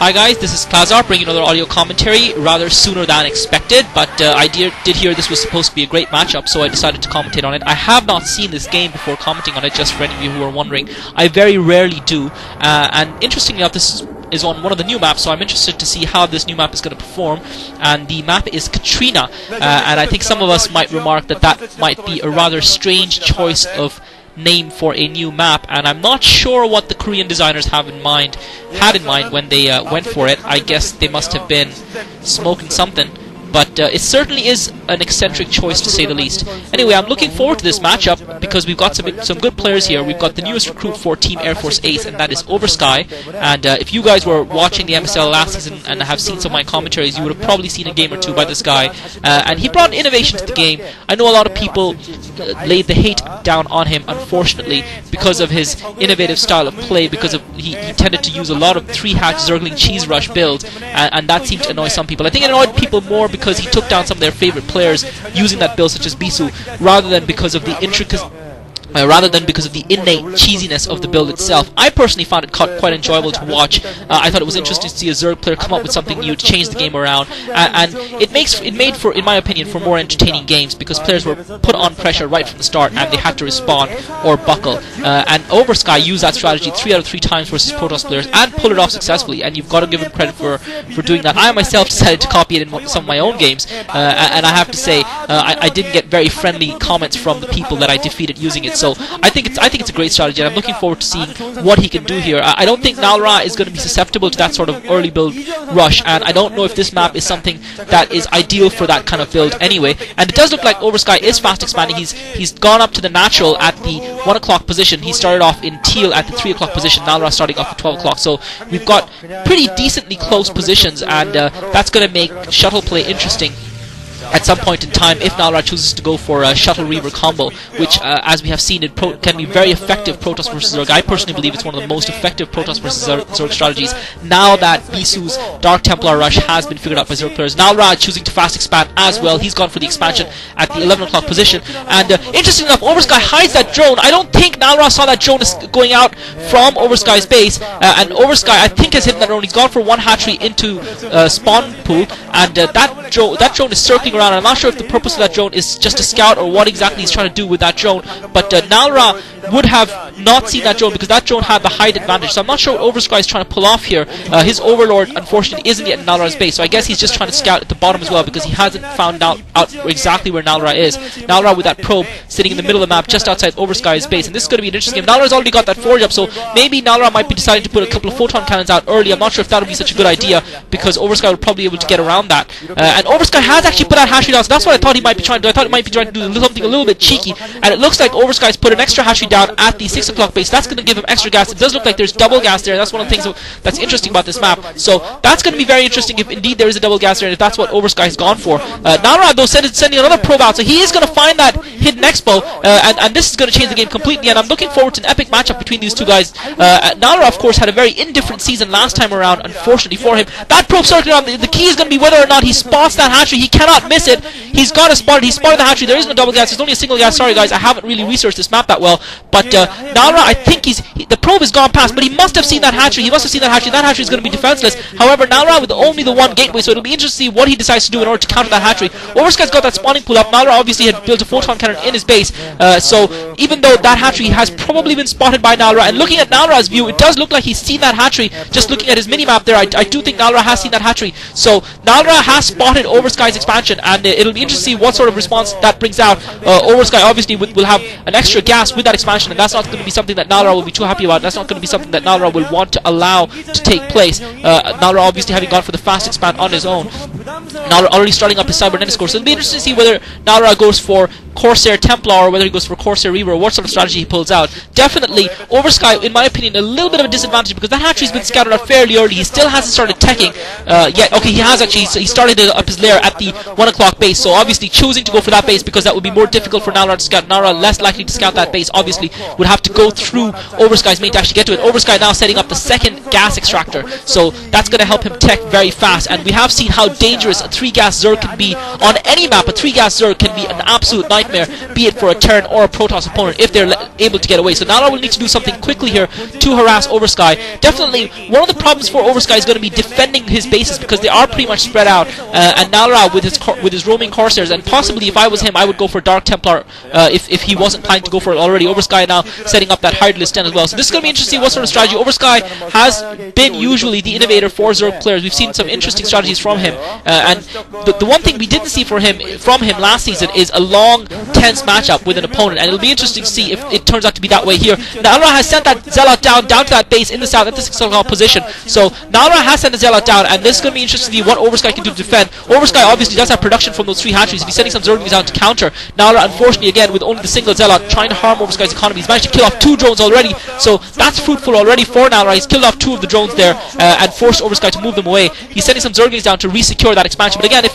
Hi guys, this is Klazartsc bringing another audio commentary rather sooner than expected, but I did hear this was supposed to be a great matchup, so I decided to commentate on it. I have not seen this game before commenting on it, just for any of you who are wondering. I very rarely do, and interestingly enough, this is on one of the new maps, so I'm interested to see how this new map is going to perform. And the map is Katrina, and I think some of us might remark that that might be a rather strange choice of name for a new map, and I'm not sure what the Korean designers had in mind when they went for it. I guess they must have been smoking something, but it certainly is an eccentric choice to say the least. Anyway, I'm looking forward to this matchup because we've got some good players here. We've got the newest recruit for Team Air Force ACE, and that is Oversky. And if you guys were watching the MSL last season and have seen some of my commentaries, you would have probably seen a game or two by this guy. And he brought innovation to the game. I know a lot of people laid the hate down on him, unfortunately, because of his innovative style of play, because of he tended to use a lot of 3-hatch Zergling cheese rush builds, and that seemed to annoy some people. I think it annoyed people more because he took down some of their favorite players using that build, such as Bisu, rather than because of the innate cheesiness of the build itself. I personally found it quite enjoyable to watch. I thought it was interesting to see a Zerg player come up with something new to change the game around, and it made for, in my opinion, for more entertaining games, because players were put on pressure right from the start and they had to respond or buckle. And Oversky used that strategy 3 out of 3 times versus Protoss players and pulled it off successfully, and you've got to give him credit for doing that. I myself decided to copy it in some of my own games, and I have to say I didn't get very friendly comments from the people that I defeated using it. So I think it's a great strategy, and I'm looking forward to seeing what he can do here. I don't think Nalra is going to be susceptible to that sort of early build rush, and I don't know if this map is something that is ideal for that kind of build anyway. And it does look like Oversky is fast expanding. He's gone up to the natural at the 1 o'clock position. He started off in teal at the 3 o'clock position. Nalra starting off at 12 o'clock. So we've got pretty decently close positions, and that's going to make shuttle play interesting at some point in time if Nalra chooses to go for a Shuttle Reaver combo, which, as we have seen, it can be very effective Protoss versus Zerg. I personally believe it's one of the most effective Protoss versus Zerg strategies now that Bisu's Dark Templar rush has been figured out by Zerg players. Nalra choosing to fast expand as well. He's gone for the expansion at the 11 o'clock position, and interestingly enough, Oversky hides that drone. I don't think Nalra saw that drone going out from Oversky's base, and Oversky, I think, has hit that drone. He's gone for 1 hatchery into spawn pool, and that drone is circling around. I'm not sure if the purpose of that drone is just a scout or what exactly he's trying to do with that drone, but Nalra would have not seen that drone because that drone had the height advantage. So I'm not sure what Oversky is trying to pull off here. His Overlord, unfortunately, isn't yet in Nalra's base, so I guess he's just trying to scout at the bottom as well, because he hasn't found out exactly where Nalra is. Nalra with that probe sitting in the middle of the map just outside Oversky's base, and this is going to be an interesting game. Nalra's already got that forge up, so maybe Nalra might be deciding to put a couple of photon cannons out early. I'm not sure if that would be such a good idea, because Oversky would probably be able to get around that. And Oversky has actually put out hatchery down, so that's what I thought he might be trying to do. I thought he might be trying to do something a little bit cheeky, and it looks like Oversky's put an extra hatchery down at the 6 o'clock base. That's going to give him extra gas. It does look like there's double gas there, and that's one of the things that's interesting about this map. So that's going to be very interesting if indeed there is a double gas there, and if that's what Oversky has gone for. Nalra, though, sending another probe out, so he is going to find that hidden expo, and this is going to change the game completely, and I'm looking forward to an epic matchup between these two guys. Nalra, of course, had a very indifferent season last time around, unfortunately for him. That probe circling around, the key is going to be whether or not he spots that hatchery. He cannot miss it. He's got to spot it. He spotted the hatchery. There is no double gas. There's only a single gas. Sorry, guys, I haven't really researched this map that well, but Nalra, I think the probe has gone past, but he must have seen that hatchery. He must have seen that hatchery. That hatchery is going to be defenseless. However, Nalra with only the 1 gateway, so it'll be interesting to see what he decides to do in order to counter that hatchery. Oversky's got that spawning pool up. Nalra obviously had built a photon cannon in his base, so even though that hatchery has probably been spotted by Nalra, and looking at Nalra's view, it does look like he's seen that hatchery. Just looking at his mini-map there, I do think Nalra has seen that hatchery. So Nalra has spotted Oversky's expansion, and it'll be interesting to see what sort of response that brings out. Oversky obviously will have an extra gas with that expansion, and that's not going to be something that Nalra will be too happy about. That's not going to be something that Nalra will want to allow to take place. Nalra obviously having gone for the fast expand on his own. Nalra already starting up his cybernetics core, so it'll be interesting to see whether Nalra goes for Corsair Templar or whether he goes for Corsair Reaver, or what sort of strategy he pulls out. Definitely, Oversky, in my opinion, a little bit of a disadvantage because that hatchery's been scouted out fairly early. He still hasn't started teching yet. Okay, he has actually. So he started up his lair at the 1 o'clock base, so obviously choosing to go for that base because that would be more difficult for Nalra to scout. Nalra less likely to scout that base, obviously, would have to go through Oversky's main to actually get to it. Oversky now setting up the 2nd gas extractor, so that's going to help him tech very fast, and we have seen how dangerous a 3-gas Zerg can be on any map. A 3-gas Zerg can be an absolute nightmare. nightmare, be it for a Terran or a Protoss opponent, if they're able to get away. So Nalra will need to do something quickly here to harass Oversky. Definitely, one of the problems for Oversky is going to be defending his bases, because they are pretty much spread out, and Nalra with his roaming Corsairs, and possibly if I was him, I would go for Dark Templar if he wasn't planning to go for it already. Oversky now setting up that Hydralisk Den as well. So this is going to be interesting what sort of strategy. Oversky has been usually the innovator for Zerg players. We've seen some interesting strategies from him, and the one thing we didn't see from him last season is a long, tense matchup with an opponent, and it'll be interesting to see if it turns out to be that way here. Nalra has sent that Zealot down to that base in the south at the 6 o'clock position. So Nalra has sent the Zealot down, and this is going to be interesting to see what Oversky can do to defend. Oversky obviously does have production from those 3 hatcheries, and he's sending some Zerglings down to counter. Nalra, unfortunately, again, with only the single Zealot, trying to harm Oversky's economy. He's managed to kill off 2 drones already, so that's fruitful already for Nalra. He's killed off 2 of the drones there, and forced Oversky to move them away. He's sending some Zerglings down to re-secure that expansion. But again, if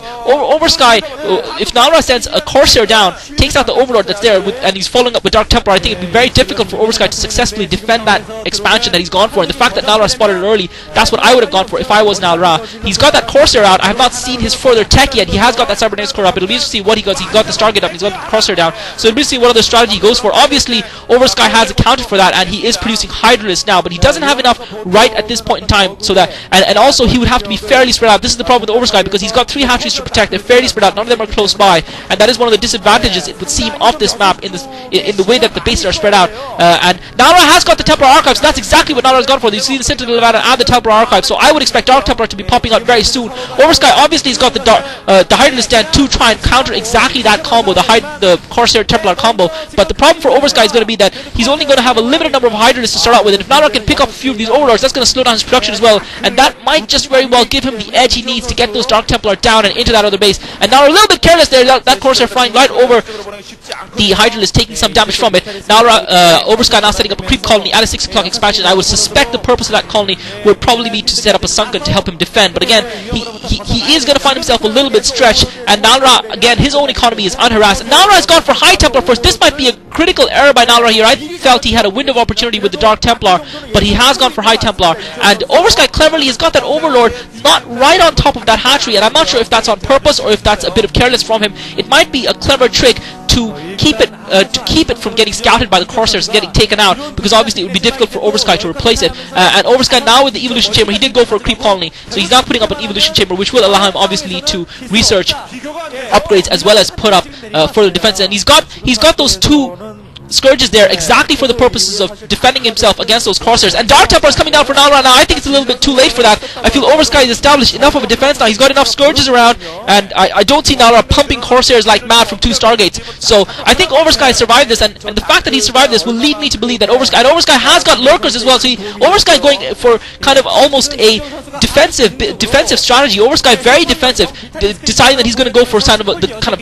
Nalra sends a Corsair down, takes out the Overlord that's there, and he's following up with Dark Templar, I think it'd be very difficult for Oversky to successfully defend that expansion that he's gone for. And the fact that Nalra spotted it early, that's what I would have gone for if I was Nalra. He's got that Corsair out. I have not seen his further tech yet. He has got that Cybernetics core up. It'll be interesting to see what he got. He's got the Stargate up, he's got the Corsair down. So it'll be interesting what other strategy he goes for. Obviously, Oversky has accounted for that, and he is producing Hydralisk now, but he doesn't have enough right at this point in time, so that, and also he would have to be fairly spread out. This is the problem with Oversky, because he's got 3 hatcheries to protect. They're fairly spread out. None of them are close by, and that is one of the disadvantages, it would seem, of this map in the way that the bases are spread out. And Nalra has got the Templar Archive, so that's exactly what Nalra's gone for. You see the Citadel of Nevada and the Templar Archive, so I would expect Dark Templar to be popping out very soon. Oversky obviously has got the Hydralisk Den to try and counter exactly that combo, the Corsair Templar combo. But the problem for Oversky is going to be that he's only going to have a limited number of Hydralisks to start out with, and if Nalra can pick up a few of these Overlords, that's going to slow down his production as well, and that might just very well give him the edge he needs to get those Dark Templar down and into that other base. And now a little bit careless there, that Corsair flying right over the Hydralisk, taking some damage from it. Nalra, Oversky now setting up a creep colony at a 6 o'clock expansion. I would suspect the purpose of that colony would probably be to set up a sunken to help him defend, but again, he is going to find himself a little bit stretched, and Nalra, again, his own economy is unharassed. Nalra has gone for High Templar first. This might be a critical error by Nalra here. I felt he had a window of opportunity with the Dark Templar, but he has gone for High Templar, and Oversky cleverly has got that Overlord not right on top of that hatchery, and I'm not sure if that's on purpose or if that's a bit of careless from him. It might be a clever trick to keep it from getting scouted by the Corsairs and getting taken out, because obviously it would be difficult for Oversky to replace it. And Oversky now with the Evolution Chamber, he did go for a creep colony, so he's now putting up an Evolution Chamber, which will allow him obviously to research upgrades as well as put up further defense. And he's got those 2 Scourges there exactly for the purposes of defending himself against those Corsairs. And Dark Templar is coming down for Nalra now. I think it's a little bit too late for that. I feel Oversky has established enough of a defense now. He's got enough Scourges around, and I don't see Nalra pumping Corsairs like mad from 2 Stargates. So I think Oversky survived this, and the fact that he survived this will lead me to believe that Oversky has got Lurkers as well. So Oversky going for kind of almost a defensive strategy. Oversky very defensive, deciding that he's going to go for the kind of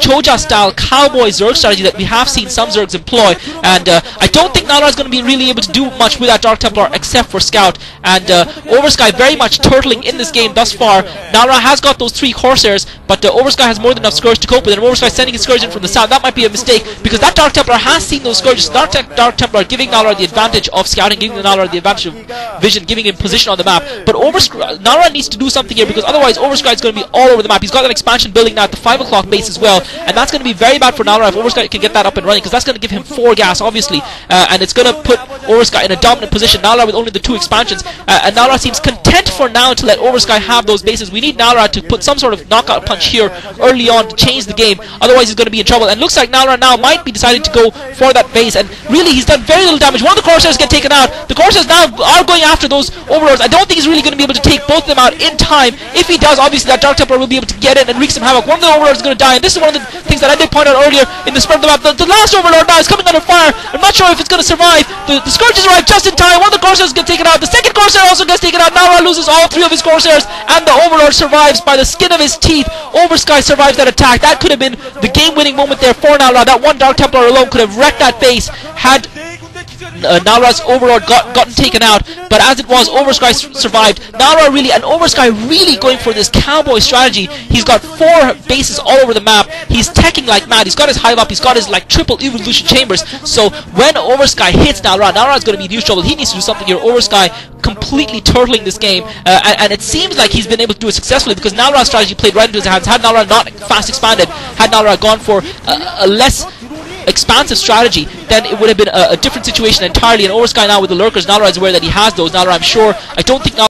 Choja style cowboy Zerg strategy that we have seen some Zergs employ, and I don't think Nalra is going to be really able to do much with that Dark Templar except for Scout. And Oversky very much turtling in this game thus far. Nalra has got those 3 Corsairs, but Oversky has more than enough Scourge to cope with it, and Oversky sending his Scourge in from the south. That might be a mistake, because that Dark Templar has seen those Scourges. Dark Templar giving Nalra the advantage of scouting, giving Nalra the advantage of vision, giving him position on the map. But Nalra needs to do something here, because otherwise Oversky is going to be all over the map. He's got an expansion building now at the 5 o'clock base as well, and that's going to be very bad for Nalra if Oversky can get that up and running, because that's going to give him 4 gas obviously, and it's going to put Oversky in a dominant position. Nalra with only the 2 expansions, and Nalra seems content for now to let Oversky have those bases. We need Nalra to put some sort of knockout punch here early on to change the game, otherwise he's going to be in trouble. And looks like Nalra now might be deciding to go for that base, and really he's done very little damage. One of the Corsairs get taken out. The Corsairs now are going after those Overlords. I don't think he's really going to be able to take both of them out in time. If he does, obviously that Dark Templar will be able to get in and wreak some havoc. One of the Overlords is going to die, and this is one of the things that I did point out earlier in the spread of the map. The last Overlord now is coming under fire. I'm not sure if it's going to survive. The Scourges arrive just in time. One of the Corsairs gets taken out. The second Corsair also gets taken out. Nalra loses all 3 of his Corsairs, and the Overlord survives by the skin of his teeth. Oversky survives that attack. That could have been the game-winning moment there for Nalra. That one Dark Templar alone could have wrecked that base had Nalra's Overlord gotten taken out, but as it was, Oversky survived. Nalra really, and Oversky really going for this cowboy strategy. He's got 4 bases all over the map. He's teching like mad. He's got his hive up. He's got his like triple evolution chambers. So when Oversky hits Nalra, Nalra's going to be in huge trouble. He needs to do something here. Oversky completely turtling this game, and it seems like he's been able to do it successfully, because Nalra's strategy played right into his hands. Had Nalra not fast expanded, had Nalra gone for a less expansive strategy, then it would have been a different situation entirely. And Oversky now with the lurkers, Nalra is aware that he has those. Nalra, I'm sure, I don't think Nalra